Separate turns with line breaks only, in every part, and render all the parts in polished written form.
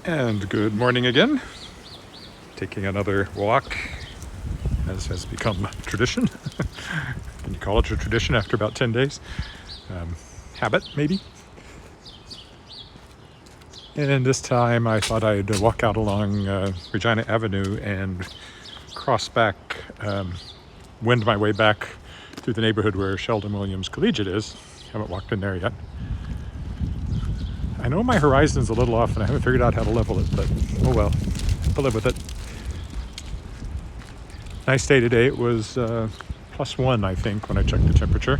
And good morning again. Taking another walk, as has become tradition. Can you call it a tradition after about 10 days? Habit, maybe. And this time I thought I'd walk out along Regina Avenue and cross back, wend my way back through the neighborhood where Sheldon Williams Collegiate is. Haven't walked in there yet. I know my horizon's a little off and I haven't figured out how to level it, but oh well, I'll live with it. Nice day today. It was +1, I think, when I checked the temperature.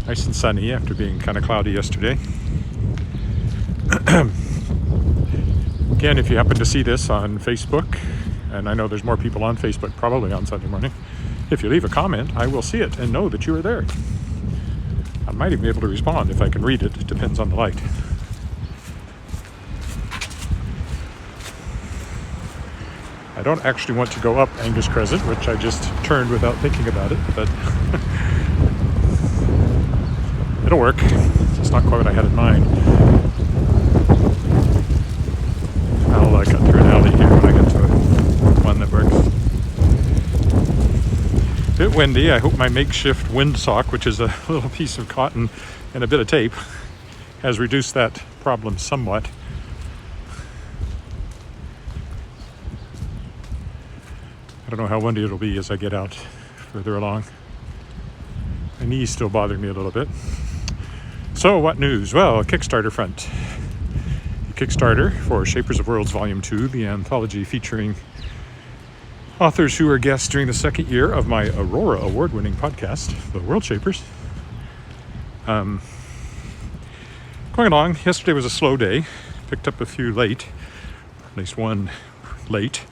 Nice and sunny after being kind of cloudy yesterday. Again, if you happen to see this on Facebook, and I know there's more people on Facebook probably on Sunday morning, if you leave a comment, I will see it and know that you are there. I might even be able to respond if I can read it. It depends on the light. I don't actually want to go up Angus Crescent, which I just turned without thinking about it, but it'll work. It's not quite what I had in mind. I'll cut through an alley here when I get to one that works. A bit windy. I hope my makeshift windsock, which is a little piece of cotton and a bit of tape, has reduced that problem somewhat. I don't know how windy it'll be as I get out further along. My knees still bother me a little bit. So what news? Well, Kickstarter front. Kickstarter for Shapers of Worlds Volume 2, the anthology featuring authors who are guests during the second year of my Aurora award-winning podcast, The World Shapers. Going along, yesterday was a slow day. Picked up a few late, at least one late.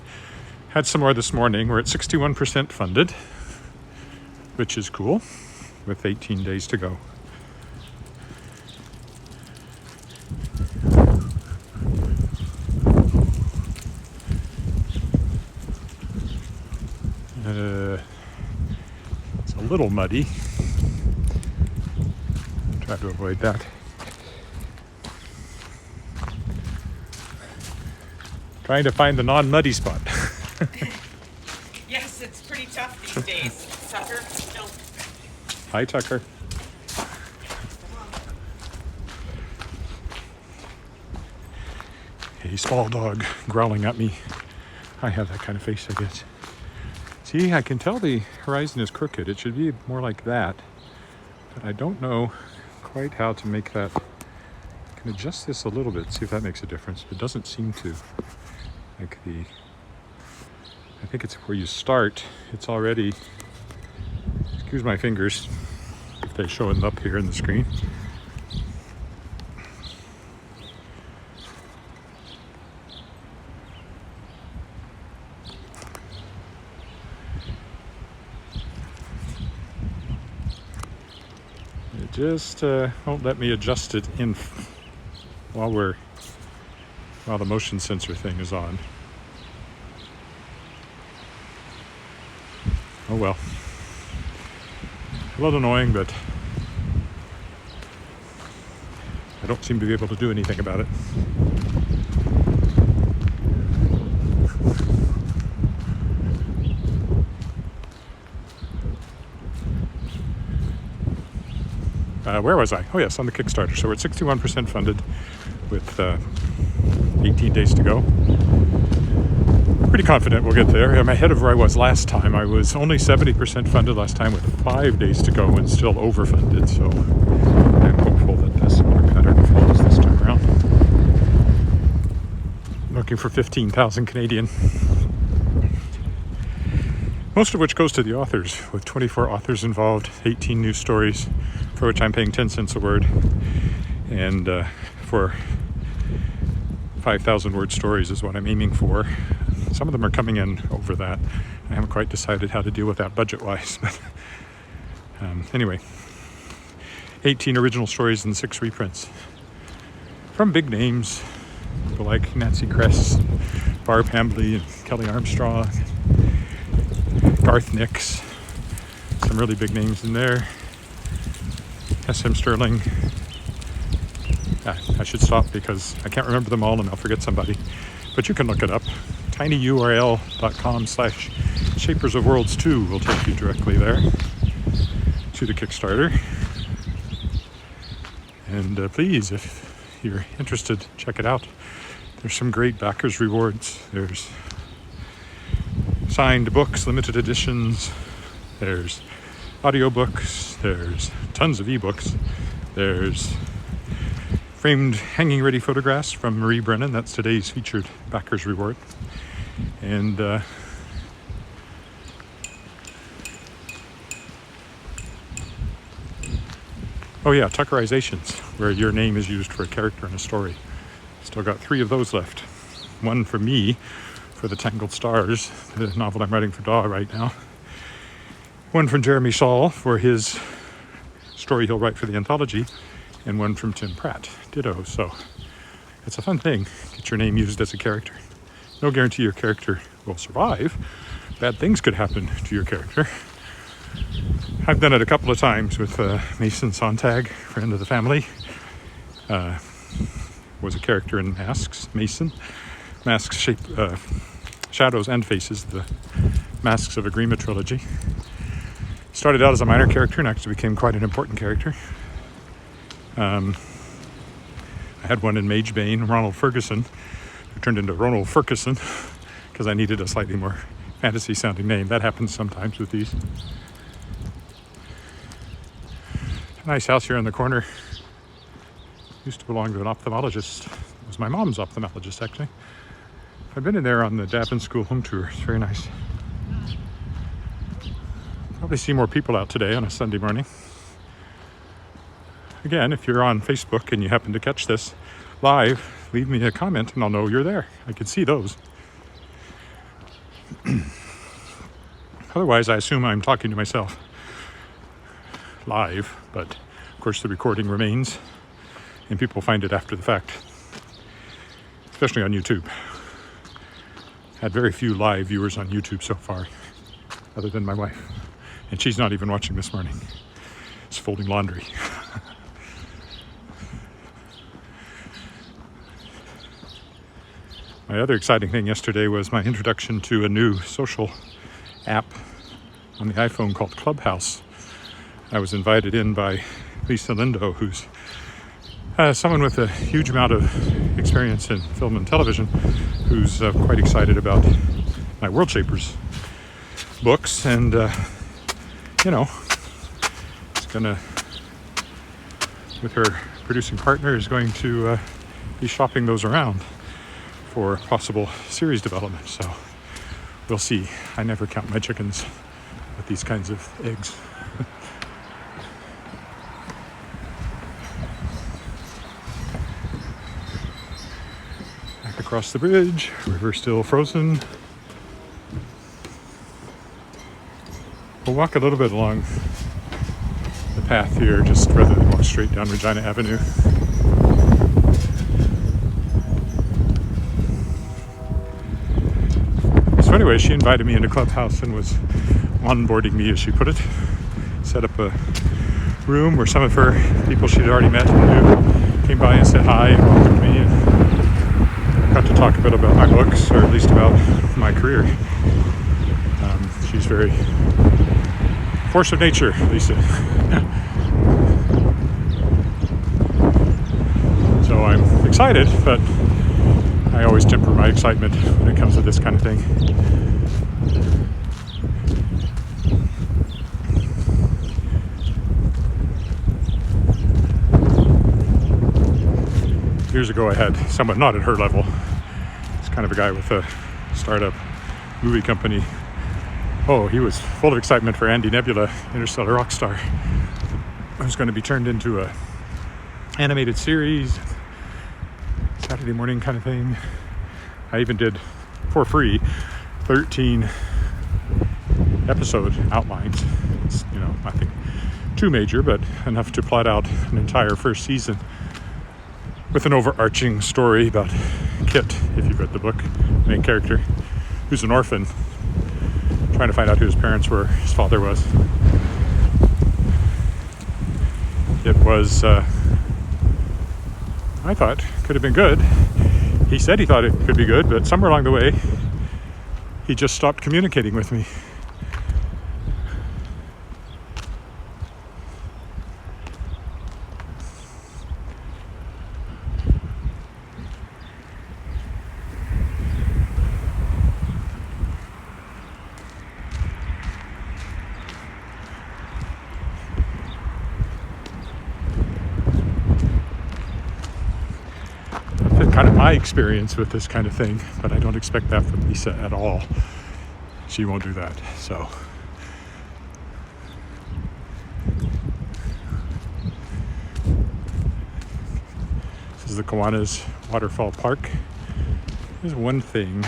Had some more this morning. We're at 61% funded, which is cool, with 18 days to go. It's a little muddy. Try to avoid that. Trying to find the non-muddy spot.
Yes, it's pretty tough these days. Tucker, no.
Hi, Tucker. A small dog growling at me. I have that kind of face, I guess. See, I can tell the horizon is crooked. It should be more like that. But I don't know quite how to make that. I can adjust this a little bit, see if that makes a difference. It doesn't seem to. Like I think it's where you start. It's already, excuse my fingers if they show up here in the screen. It just won't let me adjust it in while the motion sensor thing is on. Oh well. A little annoying, but I don't seem to be able to do anything about it. Where was I? Oh yes, on the Kickstarter. So we're at 61% funded with 18 days to go. Pretty confident we'll get there. I'm ahead of where I was last time. I was only 70% funded last time with 5 days to go and still overfunded. So I'm hopeful that this similar pattern follows this time around. Looking for 15,000 Canadian. Most of which goes to the authors, with 24 authors involved, 18 new stories, for which I'm paying 10 cents a word, and for 5,000 word stories is what I'm aiming for. Some of them are coming in over that. I haven't quite decided how to deal with that budget-wise, but anyway, 18 original stories and 6 reprints from big names, people like Nancy Kress, Barb Hambly, and Kelly Armstrong, Garth Nix, some really big names in there. S.M. Sterling. I should stop because I can't remember them all and I'll forget somebody. but you can look it up. tinyurl.com/Shapers of Worlds 2 will take you directly there to the Kickstarter. And please, if you're interested, check it out. There's some great backers rewards. There's signed books, limited editions. There's audiobooks. There's tons of ebooks. There's framed hanging ready photographs from Marie Brennan. That's today's featured backers reward. And oh yeah, Tuckerizations, where your name is used for a character in a story. Still got 3 of those left. One for me, for The Tangled Stars, the novel I'm writing for Daw right now. One from Jeremy Shaw for his story he'll write for the anthology. And one from Tim Pratt, ditto. So it's a fun thing. Get your name used as a character. No guarantee your character will survive. Bad things could happen to your character. I've done it a couple of times with Mason Sontag, friend of the family. Was a character in Masks, Mason. Masks, Shadows and Faces, the Masks of Agreement trilogy. Started out as a minor character and actually became quite an important character. I had one in Magebane, Ronald Ferguson, who turned into Ronald Ferguson because I needed a slightly more fantasy sounding name. That happens sometimes with these. A nice house here on the corner. Used to belong to an ophthalmologist. It was my mom's ophthalmologist, actually. I've been in there on the Davin School home tour. It's very nice. Probably see more people out today on a Sunday morning. Again, if you're on Facebook and you happen to catch this live, leave me a comment and I'll know you're there. I can see those. Otherwise, I assume I'm talking to myself live, but of course the recording remains and people find it after the fact, especially on YouTube. Had very few live viewers on YouTube so far, other than my wife. And she's not even watching this morning. It's folding laundry. My other exciting thing yesterday was my introduction to a new social app on the iPhone called Clubhouse. I was invited in by Lisa Lindo, who's someone with a huge amount of experience in film and television, who's quite excited about my World Shapers books, and it's gonna, with her producing partner, is going to be shopping those around for possible series development. So we'll see. I never count my chickens with these kinds of eggs. Back across the bridge, river still frozen. We'll walk a little bit along the path here, just rather than walk straight down Regina Avenue. So anyway, she invited me into Clubhouse and was onboarding me, as she put it. Set up a room where some of her people she'd already met and knew came by and said hi and welcomed me, and got to talk a bit about my books, or at least about my career. She's very force of nature, Lisa. So I'm excited, but I always temper my excitement when it comes to this kind of thing. Years ago I had someone not at her level. It's kind of a guy with a startup movie company. Oh, he was full of excitement for Andy Nebula, Interstellar Rockstar. It was going to be turned into a animated series, Saturday morning kind of thing. I even did, for free, 13 episode outlines. It's, nothing too major, but enough to plot out an entire first season with an overarching story about Kit, if you've read the book, the main character, who's an orphan, trying to find out who his parents were, his father was. It was, I thought, could have been good. he said he thought it could be good, but somewhere along the way, he just stopped communicating with me. Kind of my experience with this kind of thing, but I don't expect that from Lisa at all. She won't do that. So this is the Kiwanis Waterfall Park. There's one thing.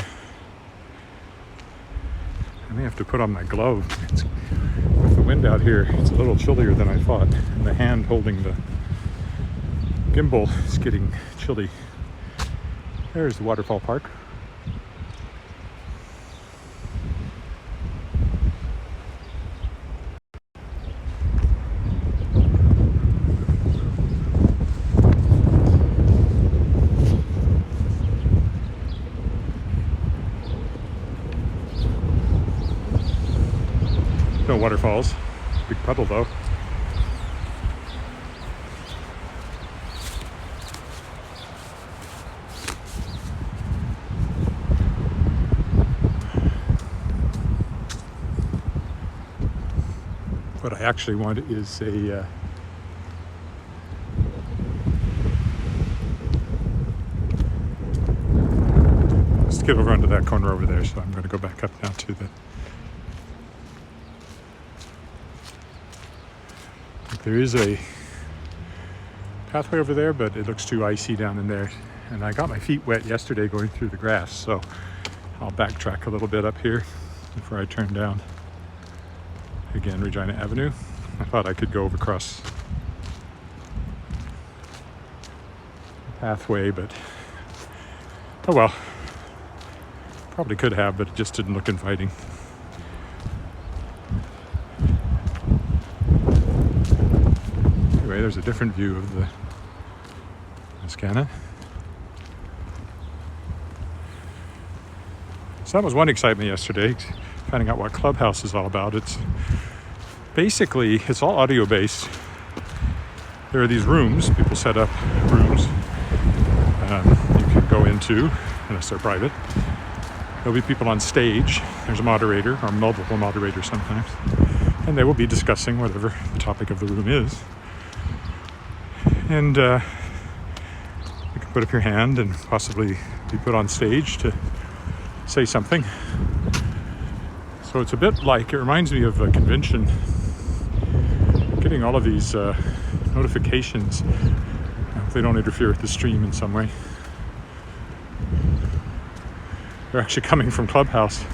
I may have to put on my glove. With the wind out here, it's a little chillier than I thought. And the hand holding the gimbal is getting chilly. There's the waterfall park. No waterfalls. Big puddle though. What I actually want is a let's get over onto that corner over there, so I'm going to go back up now to the there is a pathway over there, but it looks too icy down in there, and I got my feet wet yesterday going through the grass, so I'll backtrack a little bit up here before I turn down. Again, Regina Avenue. I thought I could go over across the pathway, but oh well. Probably could have, but it just didn't look inviting. Anyway, there's a different view of the Saskatchewan. So that was one excitement yesterday, finding out what Clubhouse is all about. It's all audio based. There are these rooms, people set up rooms you can go into, unless they're private. There'll be people on stage, there's a moderator, or multiple moderators sometimes, and they will be discussing whatever the topic of the room is. And you can put up your hand and possibly be put on stage to say something. So it's a bit like, it reminds me of a convention, getting all of these notifications. I hope they don't interfere with the stream in some way. They're actually coming from Clubhouse,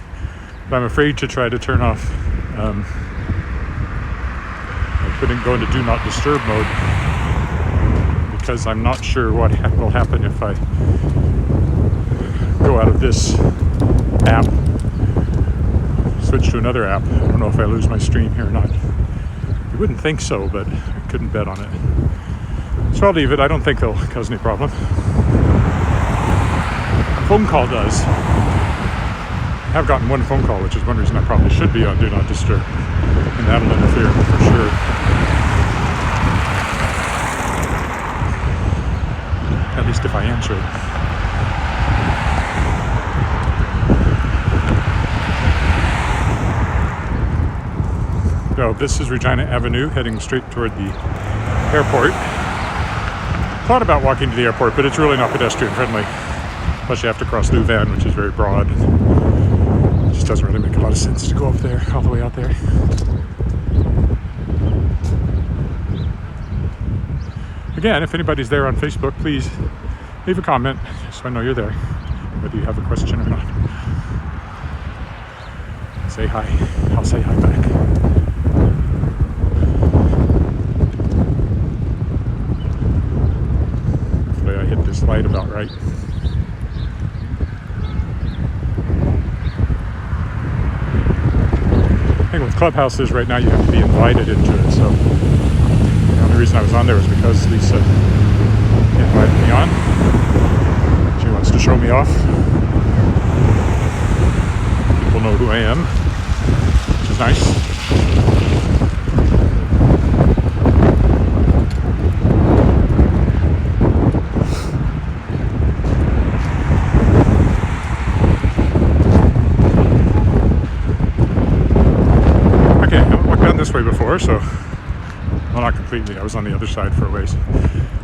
but I'm afraid to try to turn off, I couldn't go into do not disturb mode, because I'm not sure what will happen if I go out of this app, switch to another app. I don't know if I lose my stream here or not. You wouldn't think so, but I couldn't bet on it. So I'll leave it. I don't think they'll cause any problem. A phone call does. I have gotten one phone call, which is one reason I probably should be on Do Not Disturb, and that'll interfere for sure. At least if I answer it. So this is Regina Avenue, heading straight toward the airport. Thought about walking to the airport, but it's really not pedestrian friendly. Plus you have to cross Louvain, which is very broad. It just doesn't really make a lot of sense to go up there, all the way out there. Again, if anybody's there on Facebook, please leave a comment so I know you're there, whether you have a question or not. Say hi. I'll say hi back. Hopefully I hit this light about right. The thing with Clubhouse is right now you have to be invited into it, so the only reason I was on there was because Lisa invited me on. She wants to show me off. People know who I am, which is nice. Okay, I haven't walked down this way before, so, well, not completely. I was on the other side for a ways.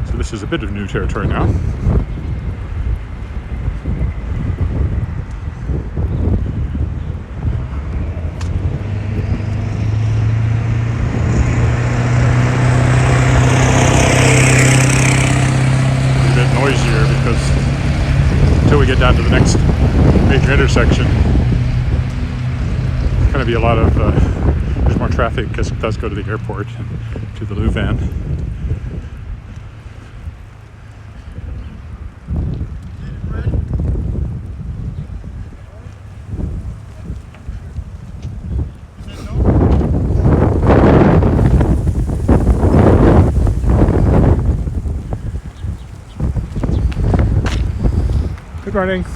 So this is a bit of new territory now. A bit noisier because until we get down to the next major intersection, there's going to be a lot of, there's more traffic because it does go to the airport and to the Louvain. Good morning. It's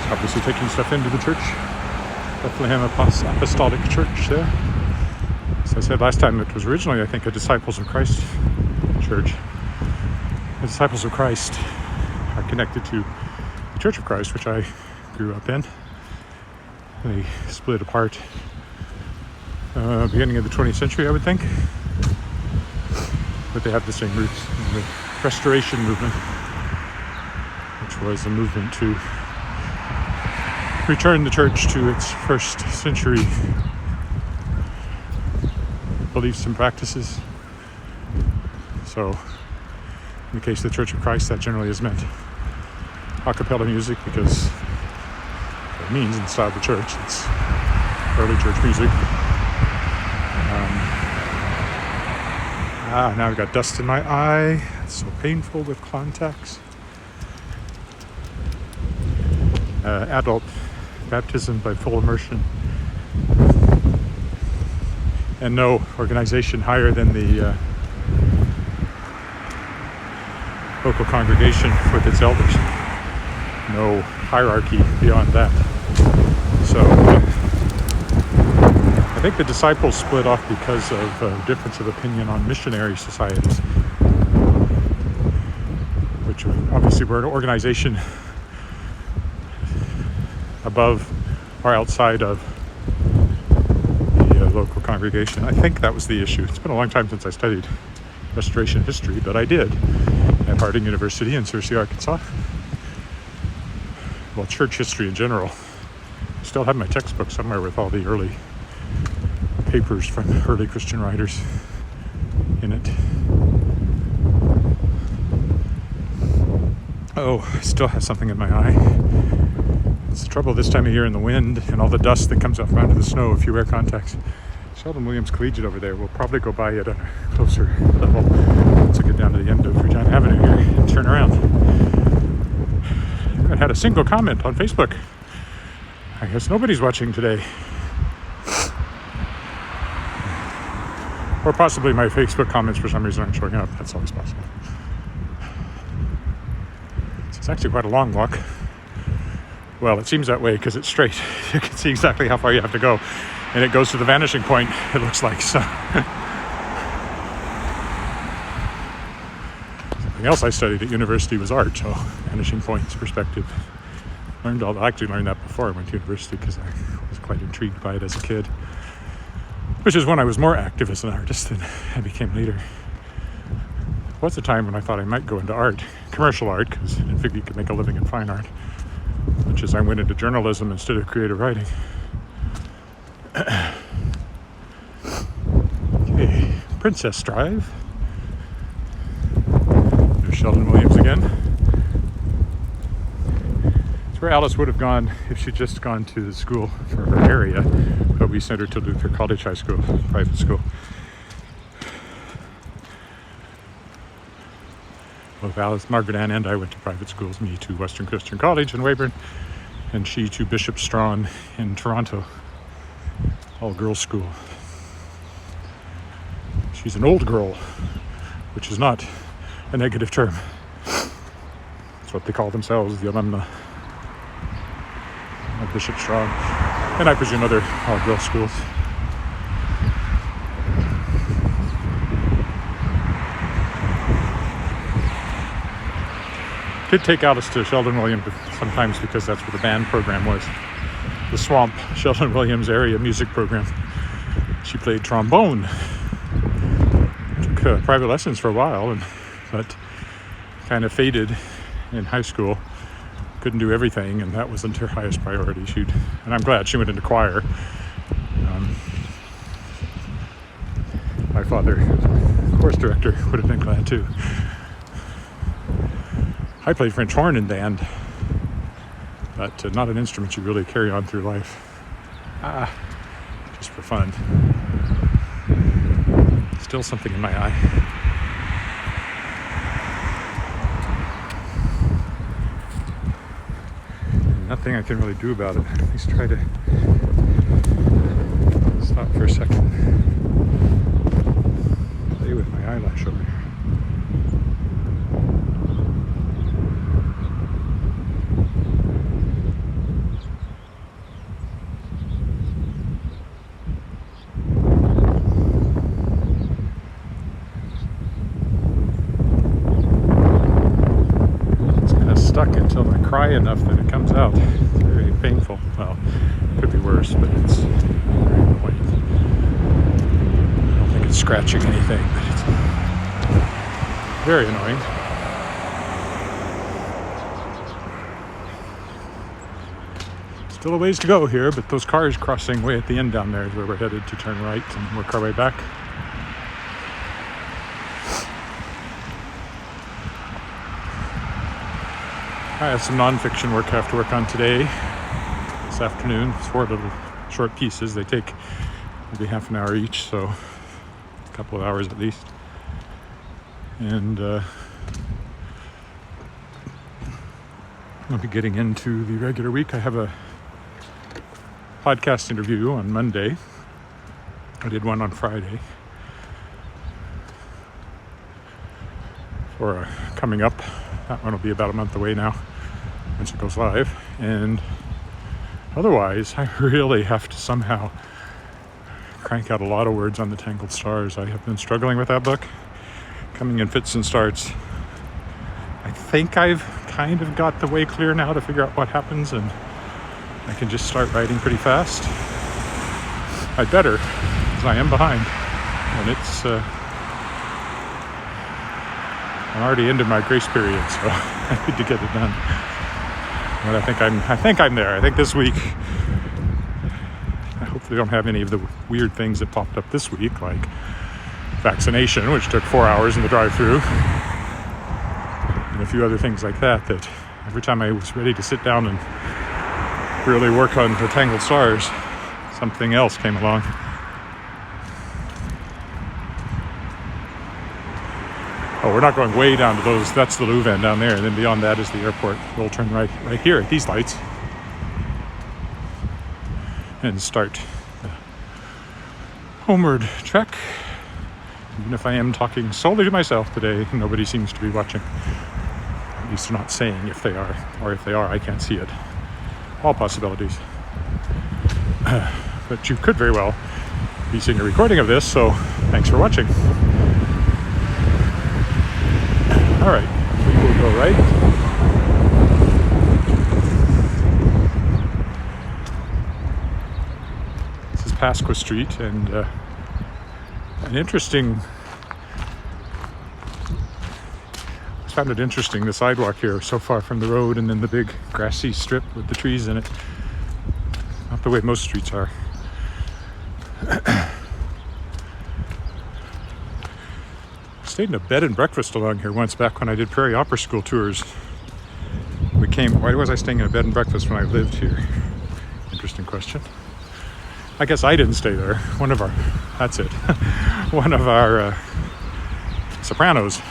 obviously taking stuff into the church. Bethlehem Apostolic Church there. As I said last time, it was originally, I think, a Disciples of Christ church. The Disciples of Christ are connected to the Church of Christ, which I grew up in. They split apart beginning of the 20th century, I would think. But they have the same roots. The Restoration movement, which was a movement to return the church to its first century beliefs and practices. So, in the case of the Church of Christ, that generally has meant a cappella music because it means inside the church. It's early church music. Now I've got dust in my eye. It's so painful with contacts. Adult baptism by full immersion. And no organization higher than the local congregation with its elders. No hierarchy beyond that. So I think the disciples split off because of a difference of opinion on missionary societies, which obviously were an organization above or outside of the local congregation. I think that was the issue. It's been a long time since I studied Restoration history, but I did at Harding University in Searcy, Arkansas. Well, church history in general. I still have my textbook somewhere with all the early papers from early Christian writers in it. Oh, I still have something in my eye. It's the trouble this time of year in the wind and all the dust that comes up onto the snow if you wear contacts. Sheldon Williams Collegiate over there will probably go by at a closer level once I get down to the end of Regina Avenue here and turn around. I haven't had a single comment on Facebook. I guess nobody's watching today. Or possibly my Facebook comments for some reason aren't showing up. That's always possible. It's actually quite a long walk. Well, it seems that way because it's straight. You can see exactly how far you have to go. And it goes to the vanishing point, it looks like. So. Something else I studied at university was art. So vanishing points, perspective. I actually learned that before I went to university because I was quite intrigued by it as a kid. Which is when I was more active as an artist than I became later. There was a time when I thought I might go into art, commercial art, because I didn't think you could make a living in fine art. Which is I went into journalism instead of creative writing. Okay, Princess Drive. There's Sheldon Williams again. It's where Alice would have gone if she'd just gone to the school for her area, but we sent her to Luther College High School, private school. Both Alice, Margaret Ann, and I went to private schools. Me to Western Christian College in Weyburn, and she to Bishop Strawn in Toronto, all girls school. She's an old girl, which is not a negative term. That's what they call themselves, the alumna of Bishop Strong, and I presume other all-girl schools. Did take Alice to Sheldon Williams sometimes because that's where the band program was. The Swamp Sheldon Williams area music program. She played trombone. Took private lessons for a while, but kind of faded in high school. Couldn't do everything, and that wasn't her highest priority. And I'm glad she went into choir. My father, course director, would have been glad too. I played French horn in band, but not an instrument you really carry on through life. Just for fun. Still something in my eye. Nothing I can really do about it. At least try to stop for a second. Play with my eyelash over here. Stuck until I cry enough that it comes out. It's very painful. Well, it could be worse, but it's very annoying. I don't think it's scratching anything, but it's very annoying. Still a ways to go here, but those cars crossing way at the end down there is where we're headed to turn right and work our way back. I have some nonfiction work I have to work on today, this afternoon. It's 4 little short pieces. They take maybe half an hour each, so a couple of hours at least. And I'll be getting into the regular week. I have a podcast interview on Monday. I did one on Friday for coming up. That one will be about a month away now once it goes live. And otherwise, I really have to somehow crank out a lot of words on the Tangled Stars. I have been struggling with that book, coming in fits and starts. I think I've kind of got the way clear now to figure out what happens, and I can just start writing pretty fast. I'd better, because I am behind. And it's I'm already into my grace period, so I need to get it done. But I think I'm there. I think this week, I hopefully don't have any of the weird things that popped up this week, like vaccination, which took 4 hours in the drive-through, and a few other things like that, that every time I was ready to sit down and really work on the Tangled Stars, something else came along. Oh, we're not going way down to those. That's the Louvain down there, and then beyond that is the airport. We'll turn right here at these lights and start the homeward trek. Even if I am talking solely to myself today, nobody seems to be watching. At least they're not saying if they are, or if they are, I can't see it. All possibilities. But you could very well be seeing a recording of this, so thanks for watching. All right, we will go right. This is Pasqua Street, and an interesting. I found it interesting, the sidewalk here, so far from the road, and then the big grassy strip with the trees in it. Not the way most streets are. Stayed in a bed and breakfast along here once back when I did Prairie Opera School tours. Why was I staying in a bed and breakfast when I lived here? Interesting question. I guess I didn't stay there. One of our sopranos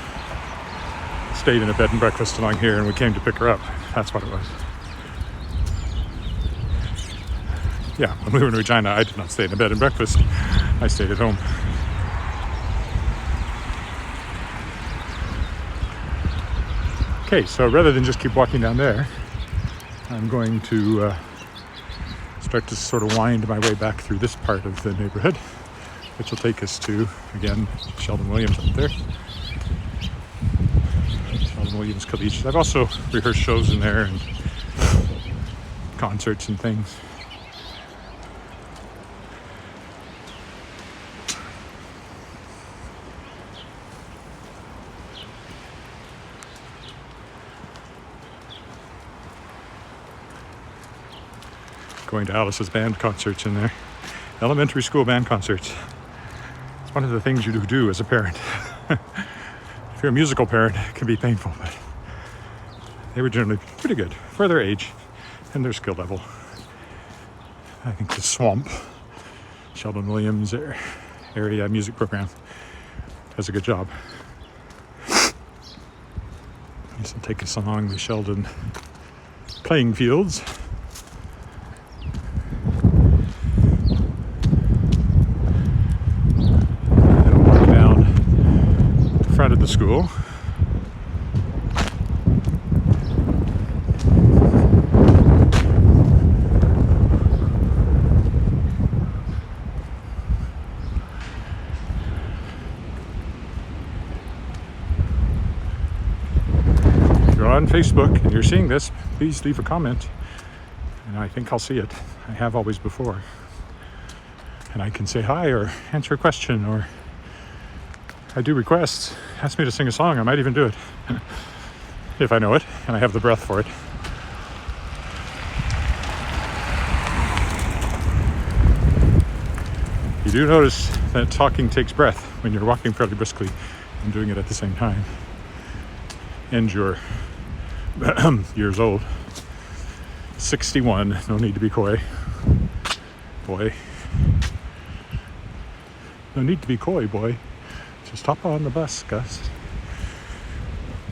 stayed in a bed and breakfast along here, and we came to pick her up. That's what it was. Yeah, when we were in Regina, I did not stay in a bed and breakfast. I stayed at home. Okay, so rather than just keep walking down there, I'm going to start to sort of wind my way back through this part of the neighborhood, which will take us to, again, Sheldon Williams up there. Sheldon Williams Collegiate. I've also rehearsed shows in there and concerts and things. Going to Alice's band concerts in there. Elementary school band concerts. It's one of the things you do as a parent. If you're a musical parent, it can be painful, but they were generally pretty good for their age and their skill level. I think the Swamp, Sheldon Williams area music program, does a good job. This will take us along the Sheldon playing fields. Front of the school. If you're on Facebook and you're seeing this, please leave a comment, and I think I'll see it. I have always before, and I can say hi or answer a question, or I do requests. Ask me to sing a song, I might even do it. If I know it, and I have the breath for it. You do notice that talking takes breath when you're walking fairly briskly and doing it at the same time. And you're years old. 61, no need to be coy. Boy. No need to be coy, boy. Just hop on the bus, Gus.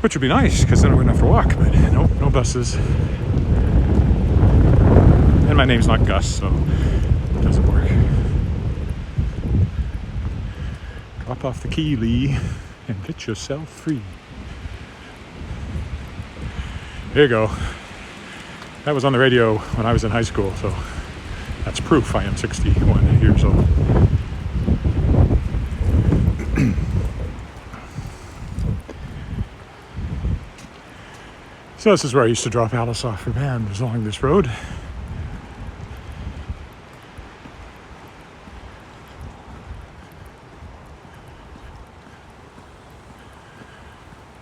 Which would be nice, because then I wouldn't have to walk, but nope, no buses. And my name's not Gus, so it doesn't work. Drop off the key, Lee, and get yourself free. There you go. That was on the radio when I was in high school, so that's proof I am 61 years old. So this is where I used to drop Alice off for band, was along this road.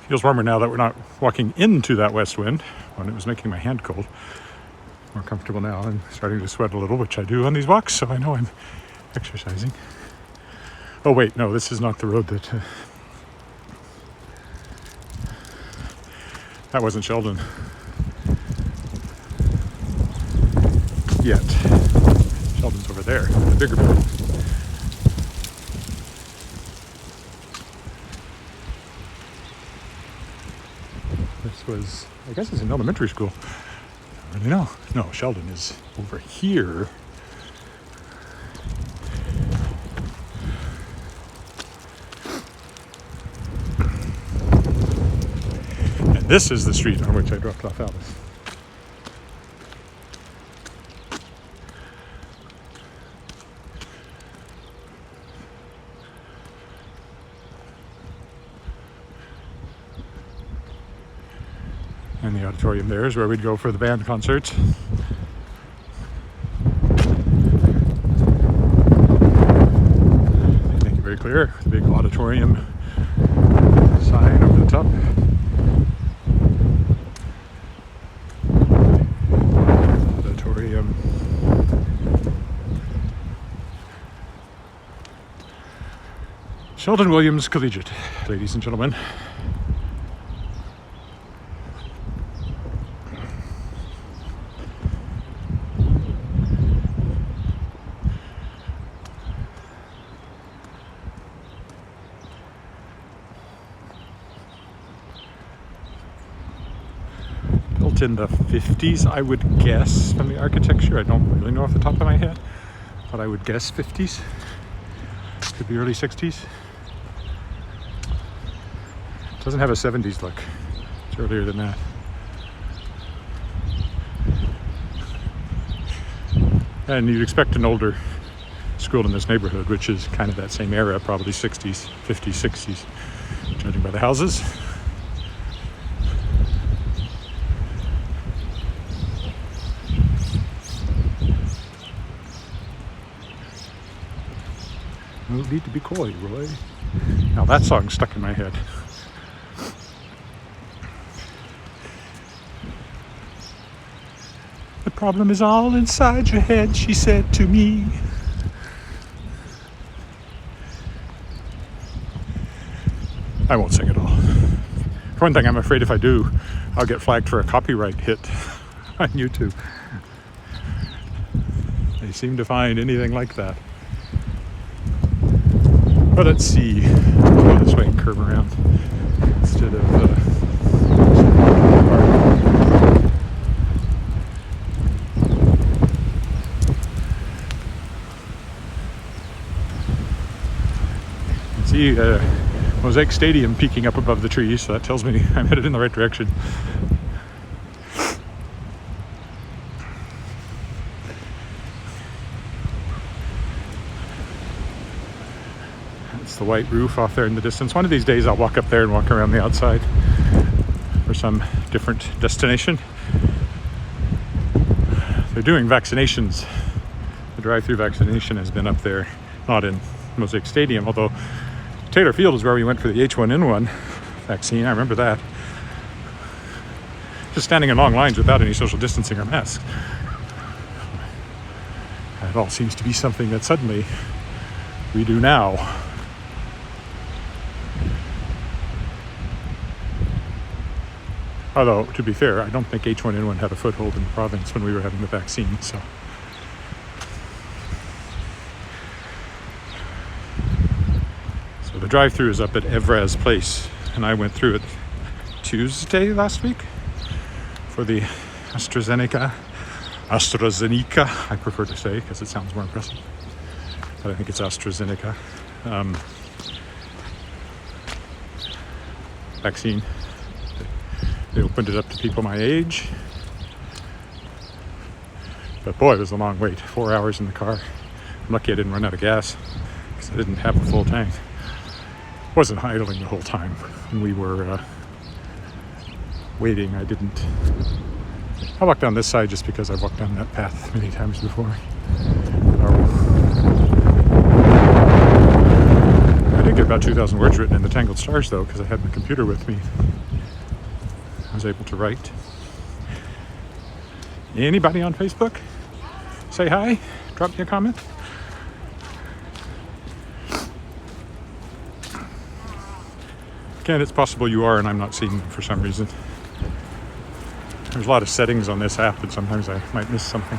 Feels warmer now that we're not walking into that west wind when it was making my hand cold. More comfortable now. I'm starting to sweat a little, which I do on these walks, so I know I'm exercising. Oh wait, no, this is not the road that... That wasn't Sheldon yet. Sheldon's over there, the bigger building. This was, I guess it's an elementary school. I don't really know. No, Sheldon is over here. This is the street on which I dropped off Alice. And the auditorium there is where we'd go for the band concerts. Make it very clear, the big auditorium sign over the top. Sheldon Williams Collegiate, ladies and gentlemen. Built in the 50s, I would guess, from the architecture. I don't really know off the top of my head, but I would guess 50s. Could be early 60s. Doesn't have a 70s look. It's earlier than that. And you'd expect an older school in this neighborhood, which is kind of that same era, probably 60s, 50s, 60s, judging by the houses. No need to be coy, Roy. Now that song's stuck in my head. The problem is all inside your head, she said to me. I won't sing it all. For one thing, I'm afraid if I do, I'll get flagged for a copyright hit on YouTube. They seem to find anything like that. But let's see. I'll go this way and curve around instead of see Mosaic Stadium peeking up above the trees, so that tells me I'm headed in the right direction. It's the white roof off there in the distance. One of these days I'll walk up there and walk around the outside for some different destination. They're doing vaccinations. The drive-through vaccination has been up there, not in Mosaic Stadium, although Taylor Field is where we went for the H1N1 vaccine. I remember that. Just standing in long lines without any social distancing or masks. That all seems to be something that suddenly we do now. Although, to be fair, I don't think H1N1 had a foothold in the province when we were having the vaccine, so. So the drive-through is up at Evraz Place, and I went through it Tuesday last week for the AstraZeneca, I prefer to say, because it sounds more impressive, but I think it's AstraZeneca vaccine. They opened it up to people my age. But boy, it was a long wait. 4 hours in the car. I'm lucky I didn't run out of gas because I didn't have a full tank. Wasn't idling the whole time. When we were waiting, I walked down this side just because I've walked down that path many times before. I did get about 2,000 words written in the Tangled Stars though, because I had my computer with me. I was able to write. Anybody on Facebook? Say hi, drop me a comment. Again, it's possible you are and I'm not seeing them for some reason. There's a lot of settings on this app and sometimes I might miss something.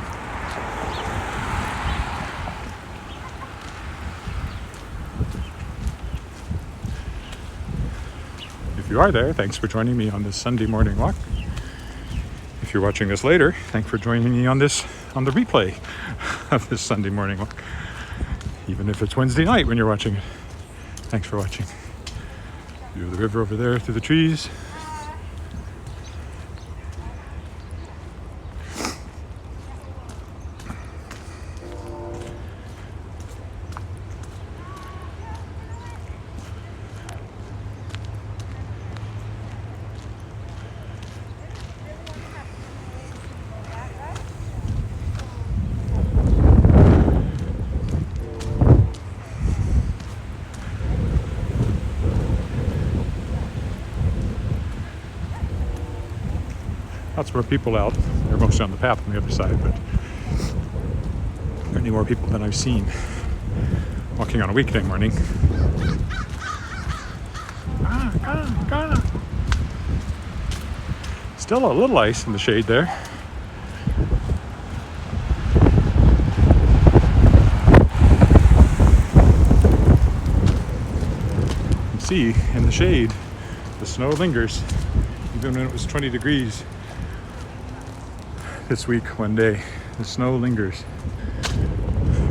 If you are there, thanks for joining me on this Sunday morning walk. If you're watching this later, thanks for joining me on the replay of this Sunday morning walk. Even if it's Wednesday night when you're watching it. Thanks for watching. View of the river over there through the trees. Lots more people out. They're mostly on the path on the other side, but many more people than I've seen walking on a weekday morning. Still a little ice in the shade there. You can see in the shade, the snow lingers, even when it was 20 degrees. This week, one day, the snow lingers.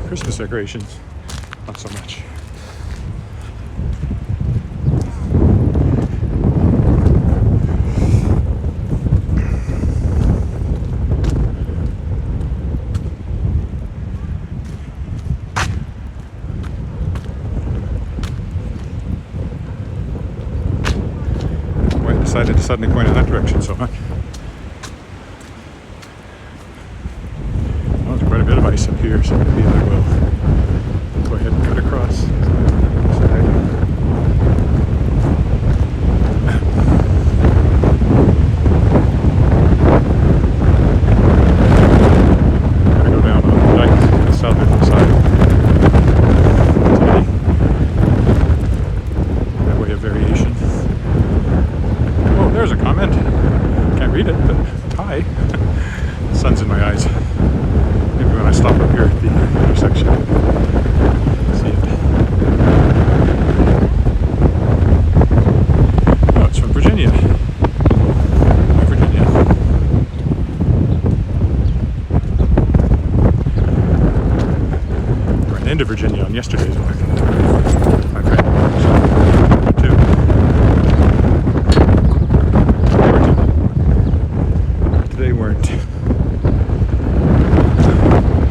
Christmas decorations, not so much. decided to suddenly point in that direction so much. Well, there's quite a bit of ice up here, so maybe I will go ahead and cut across. Gotta go down on the dike, the southern side today. That way of variation. Oh, there's a comment. Can't read it, but hi. The sun's in my eyes. Maybe when I stop up here at the intersection, see it. Oh, it's from Virginia. Hi, Virginia. Ran into Virginia on yesterday's walk. My friend. Too. They weren't.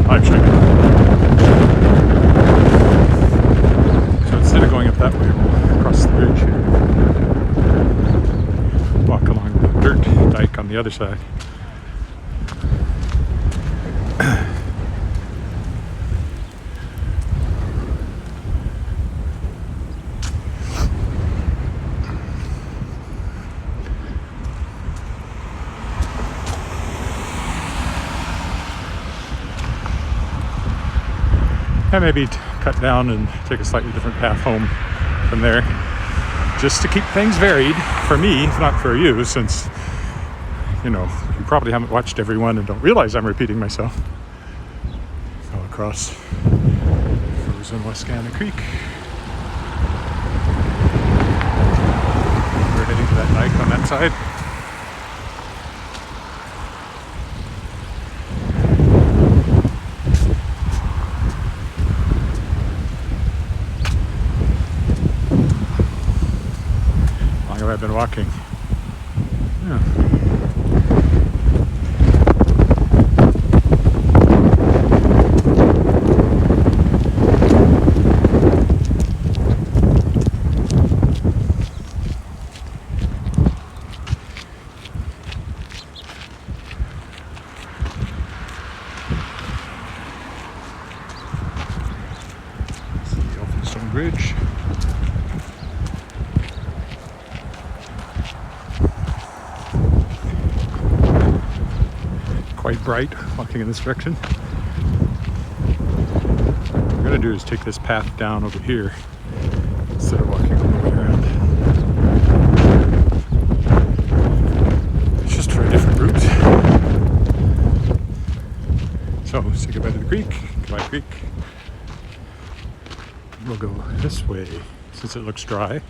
Live streaming. So instead of going up that way, we'll cross the bridge here. Walk along the dirt dike on the other side. And maybe cut down and take a slightly different path home from there, just to keep things varied for me, not for you, since you probably haven't watched everyone and don't realize I'm repeating myself. Go across frozen Wascana Creek. We're heading to that dike on that side. I've been walking. Yeah. It's the Elphinstone Bridge. Quite bright walking in this direction. What I'm going to do is take this path down over here instead of walking all the way around. It's just for a different route. So say goodbye to the creek. Goodbye, creek. We'll go this way since it looks dry.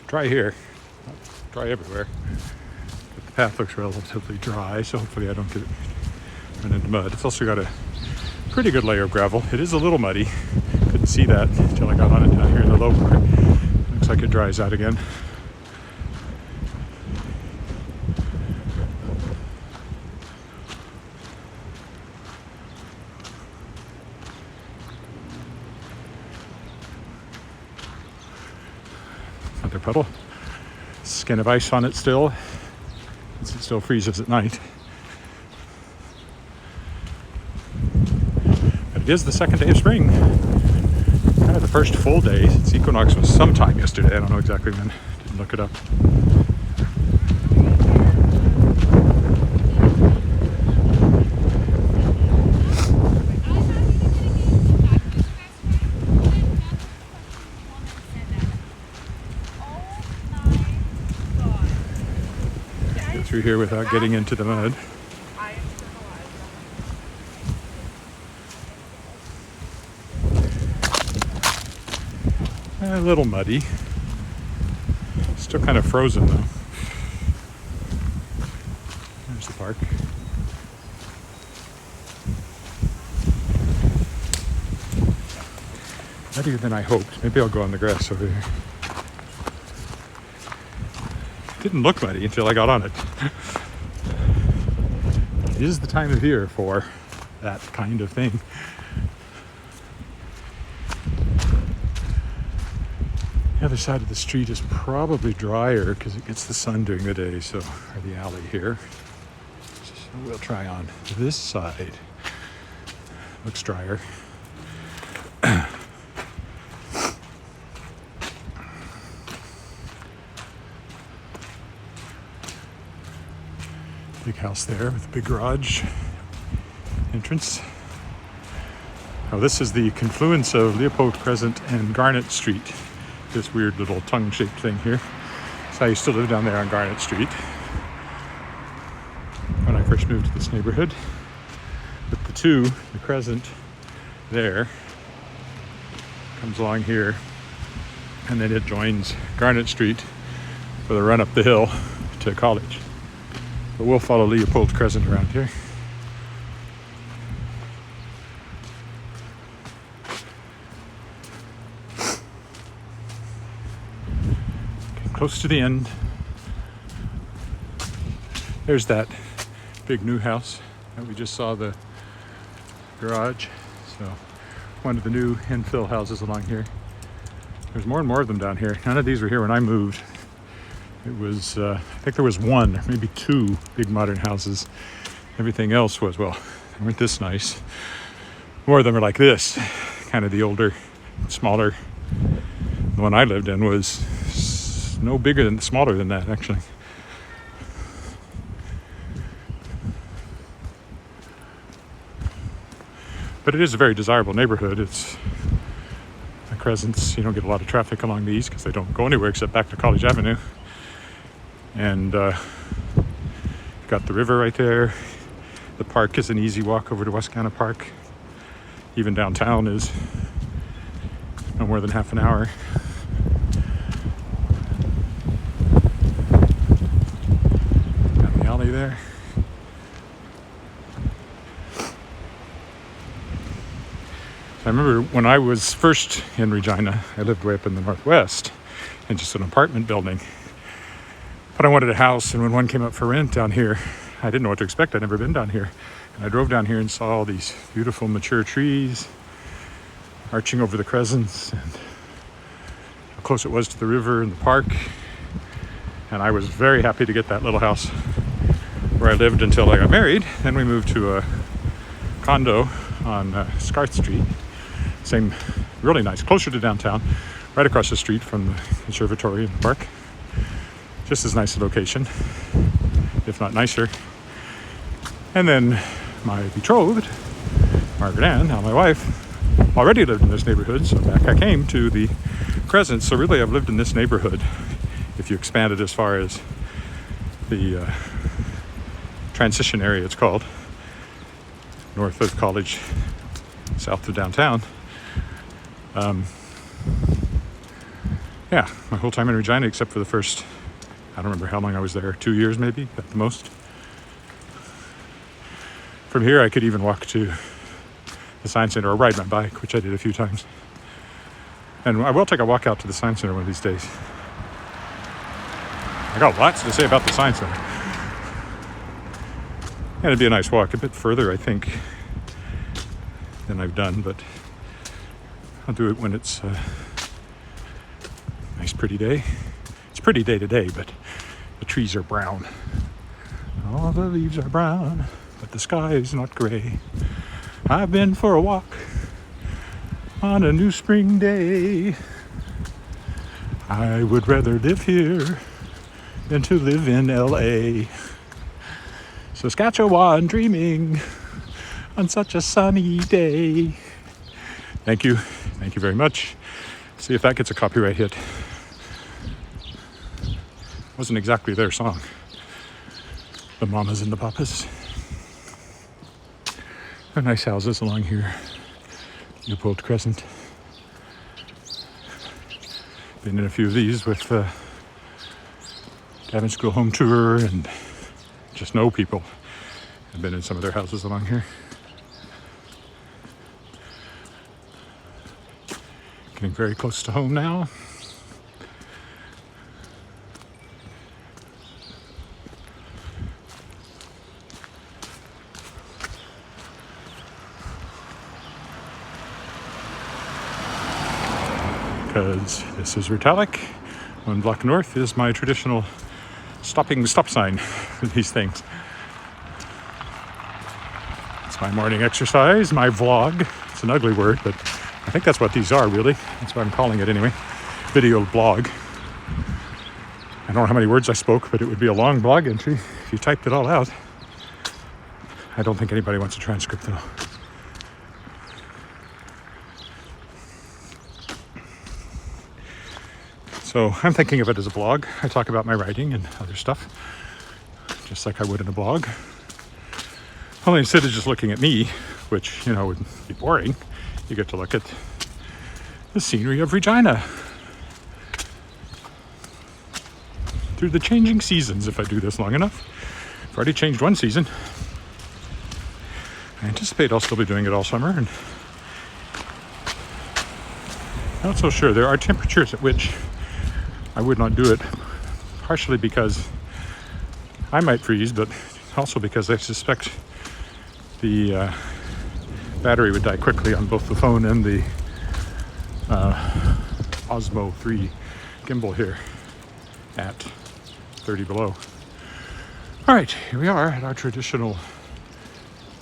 Dry here, dry everywhere, but the path looks relatively dry, so hopefully I don't get run into mud. It's also got a pretty good layer of gravel. It is a little muddy, couldn't see that until I got on it down here in the low part. Looks like it dries out again. Another puddle. Skin of ice on it still, since it still freezes at night. But it is the second day of spring. Kind of the first full day since equinox was sometime yesterday. I don't know exactly when. Didn't look it up. Through here without getting into the mud. A little muddy. Still kind of frozen though. There's the park. Muddier than I hoped. Maybe I'll go on the grass over here. It didn't look muddy until I got on it. It is the time of year for that kind of thing. The other side of the street is probably drier because it gets the sun during the day, so, or the alley here. So we'll try on this side. Looks drier. Big house there with a big garage entrance. Oh, this is the confluence of Leopold Crescent and Garnet Street. This weird little tongue-shaped thing here. So I used to live down there on Garnet Street when I first moved to this neighborhood. But the Crescent there comes along here, and then it joins Garnet Street for the run up the hill to college. But we'll follow Leopold Crescent around here. Getting close to the end. There's that big new house that we just saw, the garage. So one of the new infill houses along here. There's more and more of them down here. None of these were here when I moved. It was, I think there was one, or maybe two big modern houses. Everything else was, well, they weren't this nice. More of them are like this, kind of the older, smaller. The one I lived in was no bigger than, smaller than that, actually. But it is a very desirable neighborhood. It's the Crescents, you don't get a lot of traffic along these because they don't go anywhere except back to College Avenue. And you've got the river right there. The park is an easy walk over to Wascana Park. Even downtown is no more than half an hour. Got the alley there. I remember when I was first in Regina, I lived way up in the northwest in just an apartment building. But I wanted a house, and when one came up for rent down here, I didn't know what to expect. I'd never been down here. And I drove down here and saw all these beautiful mature trees arching over the Crescents, and how close it was to the river and the park. And I was very happy to get that little house where I lived until I got married. Then we moved to a condo on Scarth Street. Same, really nice, closer to downtown, right across the street from the conservatory and the park. Just as nice a location, if not nicer. And then my betrothed, Margaret Ann, now my wife, already lived in this neighborhood, so back I came to the Crescent. So really I've lived in this neighborhood, if you expand it as far as the transition area it's called, north of College, south of downtown. Yeah, my whole time in Regina except for the first, I don't remember how long I was there, 2 years maybe at the most. From here I could even walk to the Science Center or ride my bike, which I did a few times. And I will take a walk out to the Science Center one of these days. I got lots to say about the Science Center. And it'd be a nice walk, a bit further I think than I've done, but I'll do it when it's a nice pretty day. It's a pretty day today, but the trees are brown. All the leaves are brown, but the sky is not gray. I've been for a walk on a new spring day. I would rather live here than to live in LA. Saskatchewan dreaming on such a sunny day. Thank you very much. See if that gets a copyright hit. Wasn't exactly their song. The Mamas and the Papas. There are nice houses along here. Leopold Crescent. Been in a few of these with Davin School Home Tour and just know people. I've been in some of their houses along here. Getting very close to home now. Because this is Retallick. 1 block north is my traditional stop sign for these things. It's my morning exercise, my vlog. It's an ugly word, but I think that's what these are, really. That's what I'm calling it anyway. Video blog. I don't know how many words I spoke, but it would be a long blog entry if you typed it all out. I don't think anybody wants a transcript, though. So I'm thinking of it as a blog. I talk about my writing and other stuff, just like I would in a blog. Only instead of just looking at me, which, you know, would be boring, you get to look at the scenery of Regina through the changing seasons if I do this long enough. I've already changed one season. I anticipate I'll still be doing it all summer, and not so sure. There are temperatures at which I would not do it, partially because I might freeze, but also because I suspect the battery would die quickly on both the phone and the Osmo 3 gimbal here at 30 below. All right, here we are at our traditional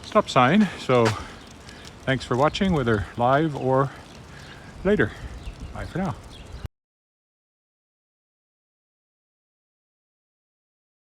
stop sign. So thanks for watching, whether live or later. Bye for now.